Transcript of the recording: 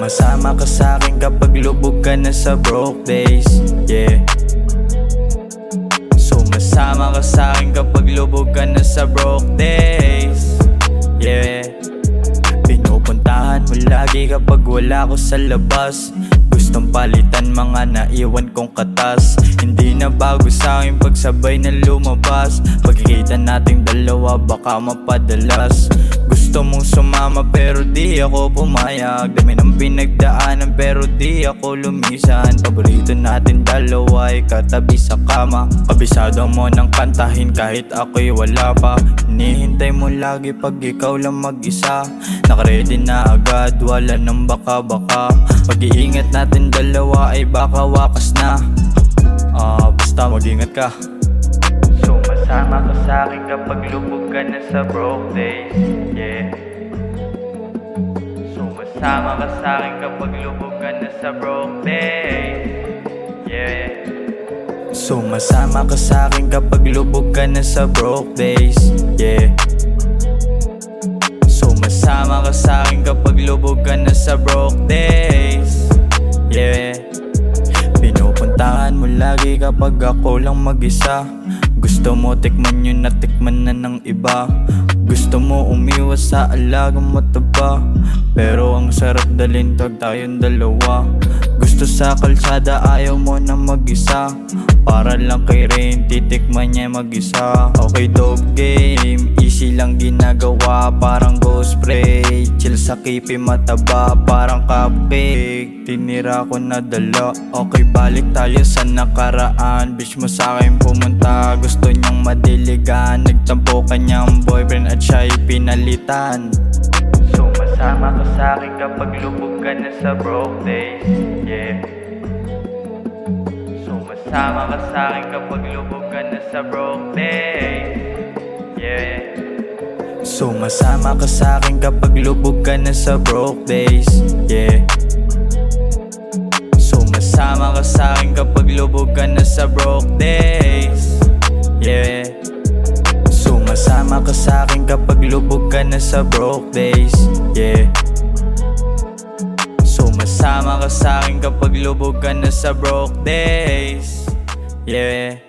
Sumasama ka sa'kin kapag lubog ka na sa broke days, yeah. Sumasama ka sa'kin kapag lubog ka na sa broke days, yeah. Pinupuntahan mo lagi kapag wala ko sa labas. Gustong palitan mga naiwan kong katas. Hindi na bago sa'kin pagsabay na lumabas. Pagkikita nating dalawa baka mapadalas. Gusto mong sumama pero di ako pumayag. Dami ng pinagdaanan pero di ako lumisan. Paborito natin dalawa ay katabi sa kama. Kabisado mo nang kantahin kahit ako'y wala pa. Hinihintay mo lagi pag ikaw lang mag-isa. Nakaready na agad, wala nang baka-baka. Pag-iingat natin dalawa ay baka wakas na. Basta mag-ingat ka. Sumasama ka sa'kin kapag lubog ka na sa broke days, yeah. Sumasama ka sa'kin kapag lubog ka na sa broke days, yeah. Sumasama ka sa'kin kapag lubog ka na sa broke days, yeah. Sumasama ka sa'kin kapag lubog ka na sa broke days, yeah. Pinupuntahan mo lagi kapag ako lang mag-isa. Gusto mo tikman yun na tikman na ng iba. Gusto mo umiwas sa alagang mataba. Pero ang sarap dalhin pag tayong dalawa. Gusto sa kalsada ayaw mo na mag-isa. Para lang kay Rain titikman niya mag-isa. Okay dog game, easy lang ginagawa. Parang ghost spray, chill sa kipi mataba. Parang cupcake, tinira ko na dala. Okay balik tayo sa nakaraan. Bitch mo sa'kin pumunta, gusto niyang madiligan. Nagtampo kanyang boyfriend at siya'y pinalitan. Sumasama ka sa'kin kapag lubog ka na sa broke days, yeah. Sumasama ka sa'kin kapag lubog ka na sa broke days, yeah. Sumasama ka sa'kin kapag lubog ka na sa broke days, yeah. Sumasama ka sa'kin kapag lubog ka na sa broke days, yeah. Sumasama ka sa'kin kapag lubog ka na sa broke days, yeah. Sumasama ka sa'kin kapag lubog ka na sa broke days, yeah.